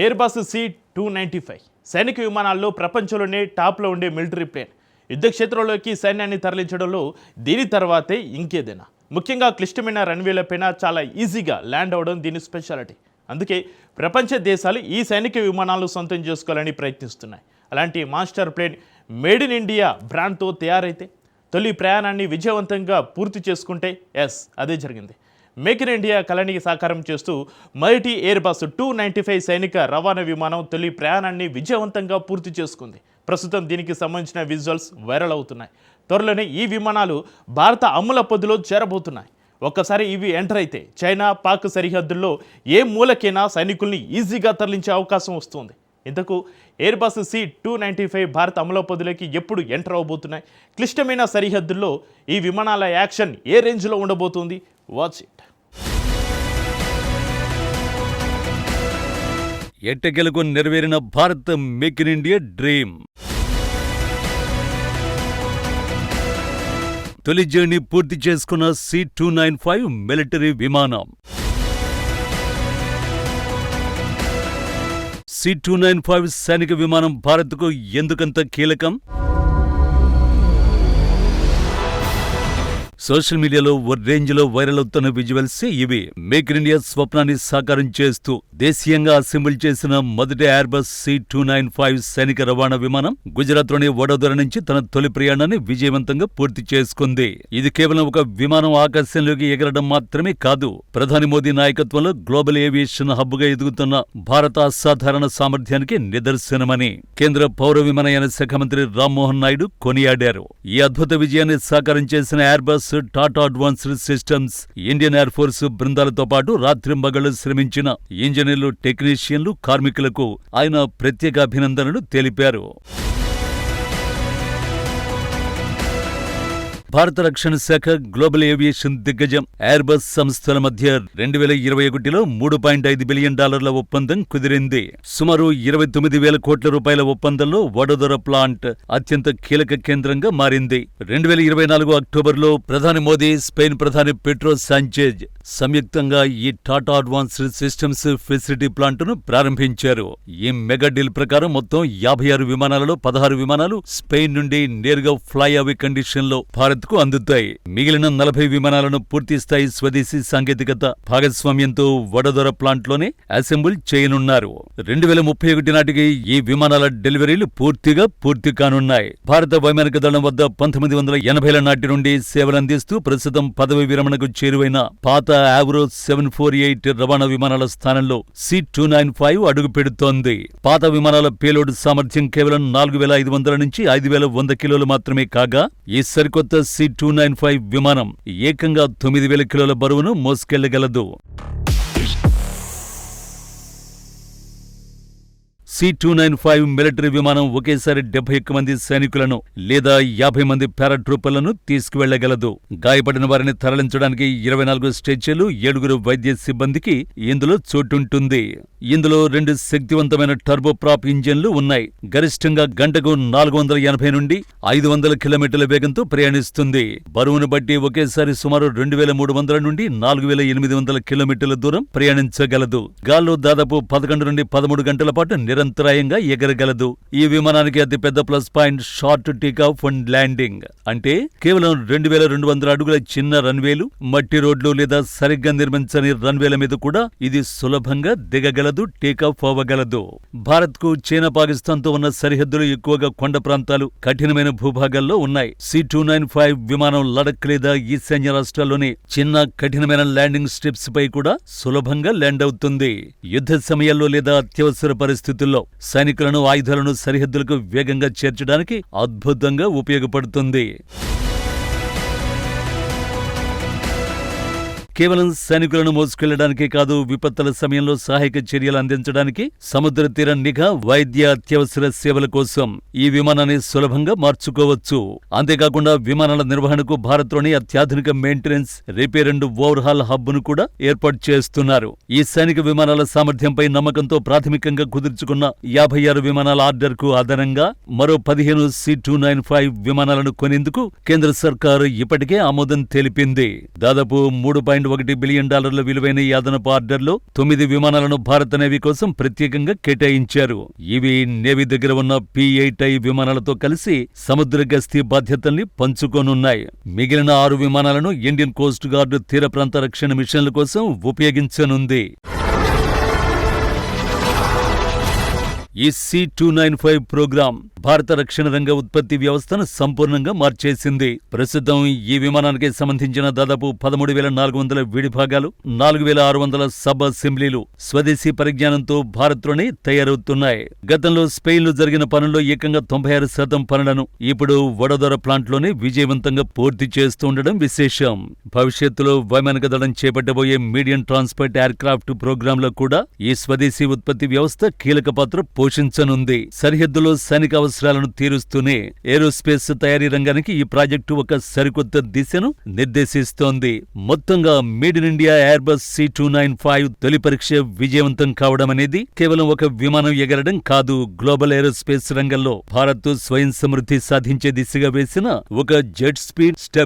Airbus C-295 సైనిక విమానాల్లో ప్రపంచంలోనే టాప్లో ఉండే మిలిటరీ ప్లేన్. యుద్ధ క్షేత్రంలోకి సైన్యాన్ని తరలించడంలో దీని తర్వాతే ఇంకేదైనా. ముఖ్యంగా క్లిష్టమైన రన్వేలపైన చాలా ఈజీగా ల్యాండ్ అవ్వడం దీని స్పెషాలిటీ. అందుకే ప్రపంచ దేశాలు ఈ సైనిక విమానాలు సొంతం చేసుకోవాలని ప్రయత్నిస్తున్నాయి. అలాంటి master plane made in India బ్రాండ్తో తయారైతే తొలి ప్రయాణాన్ని విజయవంతంగా పూర్తి చేసుకుంటే అదే జరిగింది. మేక్ ఇన్ ఇండియా కళని సాకారం చేస్తూ మొదటి ఎయిర్బస్ 295 సైనిక రవాణా విమానం తొలి ప్రయాణాన్ని విజయవంతంగా పూర్తి చేసుకుంది. ప్రస్తుతం దీనికి సంబంధించిన విజువల్స్ వైరల్ అవుతున్నాయి. త్వరలోనే ఈ విమానాలు భారత అమ్ముల పొద్దులో చేరబోతున్నాయి. ఒక్కసారి ఇవి ఎంటర్ అయితే చైనా, పాక్ సరిహద్దుల్లో ఏ మూలకైనా సైనికుల్ని ఈజీగా తరలించే అవకాశం వస్తుంది. ఇంతకు ఎయిర్బస్ C-295 భారత అమలు పొద్దులోకి ఎప్పుడు ఎంటర్ అవబోతున్నాయి? క్లిష్టమైన సరిహద్దుల్లో ఈ విమానాల యాక్షన్ ఏ రేంజ్లో ఉండబోతుంది? Watch it. ఎట్టకేలకు నెరవేరిన Bharat make in India dream. తొలి జర్నీ పూర్తి చేసుకున్న C-295 మిలిటరీ విమానం. C-295 సైనిక విమానం భారత్కు ఎందుకంత కీలకం? సోషల్ మీడియాలో ఓ రేంజ్లో వైరల్ అవుతున్న విజువల్స్ ఇవి. మేక్ ఇన్ ఇండియా స్వప్నాన్ని సాకారం చేస్తూ దేశీయంగా అసెంబుల్ చేసిన మొదటి ఎయిర్బస్ C-295 సైనిక రవాణా విమానం గుజరాత్లోని వడోదర నుంచి తన తొలి ప్రయాణాన్ని విజయవంతంగా పూర్తి చేసుకుంది. ఇది కేవలం ఒక విమానం ఆకాశంలోకి ఎగరడం మాత్రమే కాదు, ప్రధాని మోదీ నాయకత్వంలో గ్లోబల్ ఏవియేషన్ హబ్గా ఎదుగుతున్న భారత అసాధారణ సామర్థ్యానికి నిదర్శనమని కేంద్ర పౌర విమానయాన శాఖ మంత్రి రామ్మోహన్ నాయుడు కొనియాడారు. ఈ అద్భుత విజయాన్ని సాకారం చేసిన Airbus Tata advanced systems, Indian air force బృందాలతో పాటు రాత్రింబగళ్లు శ్రమించిన ఇంజనీర్లు, టెక్నీషియన్లు, కార్మికులకు ఆయన ప్రత్యేక అభినందనలు తెలిపారు. భారత రక్షణ శాఖ, గ్లోబల్ ఏవియేషన్ దిగ్గజం ఎయిర్బస్ సంస్థల మధ్య 2021లో $3.5 బిలియన్ ఒప్పందం కుదిరింది. సుమారు 29,000 కోట్ల రూపాయల ఒప్పందంలో వడోదర ప్లాంట్ అత్యంత కీలక కేంద్రంగా మారింది. 2024 అక్టోబర్లో ప్రధాని మోదీ, స్పెయిన్ ప్రధాని పెడ్రో సాంచెజ్ సంయుక్తంగా ఈ టాటా అడ్వాన్స్డ్ సిస్టమ్స్ ఫెసిలిటీ ప్లాంట్ను ప్రారంభించారు. ఈ మెగా డీల్ ప్రకారం మొత్తం 56 విమానాలలో 16 విమానాలు స్పెయిన్ నుండి నేరుగా ఫ్లై అవే కండిషన్లో భారత్కు అందుతాయి. మిగిలిన 40 విమానాలను పూర్తిస్థాయి స్వదేశీ సాంకేతికత భాగస్వామ్యంతో వడోదర ప్లాంట్లోనే అసెంబుల్ చేయనున్నారు. 2031 నాటికి ఈ విమానాల డెలివరీలు పూర్తి కానున్నాయి. భారత వైమానిక దళం వద్ద 1980ల నాటి నుండి సేవలందిస్తూ ప్రస్తుతం పదవి విరమణకు చేరువైన పాత ఆవ్రో 748 రవాణా విమానాల స్థానంలో C-295 అడుగు పెడుతోంది. పాత విమానాల పేలోడ్ సామర్థ్యం కేవలం 4,500 నుంచి 5,100 కిలోలు మాత్రమే కాగా, ఈ సరికొత్త C-295 విమానం ఏకంగా 9,000 కిలోల బరువును మోసుకెళ్లగలదు. C-295 మిలిటరీ విమానం ఒకేసారి 71 మంది సైనికులను లేదా 50 మంది పారాట్రూపర్లను తీసుకువెళ్లగలదు. గాయపడిన వారిని తరలించడానికి 24 స్ట్రెచర్లు, 7 వైద్య సిబ్బందికి ఇందులో చోటుంటుంది. ఇందులో 2 శక్తివంతమైన టర్బోప్రాప్ ఇంజన్లు ఉన్నాయి. గరిష్టంగా గంటకు 480 నుండి 500 కిలోమీటర్ల వేగంతో ప్రయాణిస్తుంది. బరువును బట్టి ఒకేసారి సుమారు 2,300 నుండి 4,800 కిలోమీటర్ల దూరం ప్రయాణించగలదు. గాల్లో దాదాపు 11 నుండి 13 గంటల పాటు నిరంతరాయంగా ఎగరగలదు. ఈ విమానానికి అతిపెద్ద plus point short takeoff and landing. అంటే కేవలం 2,200 అడుగుల చిన్న రన్వేలు, మట్టి రోడ్లు లేదా సరిగ్గా నిర్మించని రన్వేల మీద కూడా ఇది సులభంగా దిగగలదు, టేకాఫ్ అవ్వగలదు. భారత్కు చైనా, పాకిస్తాన్తో ఉన్న సరిహద్దులు ఎక్కువగా కొండ ప్రాంతాలు, కఠినమైన భూభాగాల్లో ఉన్నాయి. C-295 విమానం లడక్ లేదా ఈశాన్య రాష్ట్రాల్లోని చిన్న కఠినమైన ల్యాండింగ్ స్ట్రిప్స్ పై కూడా సులభంగా ల్యాండ్ అవుతుంది. యుద్ధ సమయాల్లో లేదా అత్యవసర పరిస్థితుల్లో సైనికులను, ఆయుధాలను సరిహద్దులకు వేగంగా చేర్చడానికి అద్భుతంగా ఉపయోగపడుతుంది. కేవలం సైనికులను మోసుకెళ్లడానికే కాదు, విపత్తుల సమయంలో సహాయక చర్యలు అందించడానికి, సముద్ర తీర నిఘా, వైద్య, అత్యవసర సేవల కోసం ఈ విమానాన్ని సులభంగా మార్చుకోవచ్చు. అంతేకాకుండా విమానాల నిర్వహణకు భారత్లోని అత్యాధునిక మెయింటెనెన్స్, రిపేర్ అండ్ ఓవర్హాల్ హబ్ను కూడా ఏర్పాటు చేస్తున్నారు. ఈ సైనిక విమానాల సామర్థ్యంపై నమ్మకంతో ప్రాథమికంగా కుదుర్చుకున్న 56 విమానాల ఆర్డర్కు అదనంగా మరో 15 C-295 విమానాలను కొనేందుకు కేంద్ర సర్కారు ఇప్పటికే ఆమోదం తెలిపింది. దాదాపు 3 $1 బిలియన్ విలువైన ఈ అదనపు ఆర్డర్లో 9 విమానాలను భారత నేవీ కోసం ప్రత్యేకంగా కేటాయించారు. ఇవి నేవీ దగ్గర ఉన్న P-8I విమానాలతో కలిసి సముద్ర గస్తీ బాధ్యతల్ని పంచుకోనున్నాయి. మిగిలిన 6 విమానాలను ఇండియన్ కోస్ట్ గార్డ్ తీర ప్రాంత రక్షణ మిషన్ల కోసం ఉపయోగించనుంది. ఈ C-295 ప్రోగ్రాం భారత రక్షణ రంగ ఉత్పత్తి వ్యవస్థను సంపూర్ణంగా మార్చేసింది. ప్రస్తుతం ఈ విమానానికి సంబంధించిన దాదాపు 13,400 విడిభాగాలు, 4,600 సబ్ అసెంబ్లీలు స్వదేశీ పరిజ్ఞానంతో భారత్లోనే తయారవుతున్నాయి. గతంలో స్పెయిన్లో జరిగిన పనుల్లో ఏకంగా 96% పనులను ఇప్పుడు వడోదర ప్లాంట్లోనే విజయవంతంగా పూర్తి చేస్తుండడం విశేషం. భవిష్యత్తులో వైమానిక దళం చేపట్టబోయే మీడియం ట్రాన్స్పోర్ట్ ఎయిర్క్రాఫ్ట్ ప్రోగ్రాంలో కూడా ఈ స్వదేశీ ఉత్పత్తి వ్యవస్థ కీలక పాత్ర పోషించనుంది. సరిహద్దులో సైనిక అవసరాలను తీరుస్తూనే ఏరోస్పేస్ తయారీ రంగానికి ఈ ప్రాజెక్టు ఒక సరికొత్త దిశను నిర్దేశిస్తోంది. మొత్తంగా made in India Airbus C-295 తొలి పరీక్ష విజయవంతం కావడం అనేది కేవలం ఒక విమానం ఎగరడం కాదు, గ్లోబల్ ఏరోస్పేస్ రంగంలో భారత్ స్వయం సమృద్ధి సాధించే దిశగా వేసిన ఒక జెట్ స్పీడ్ స్టెప్.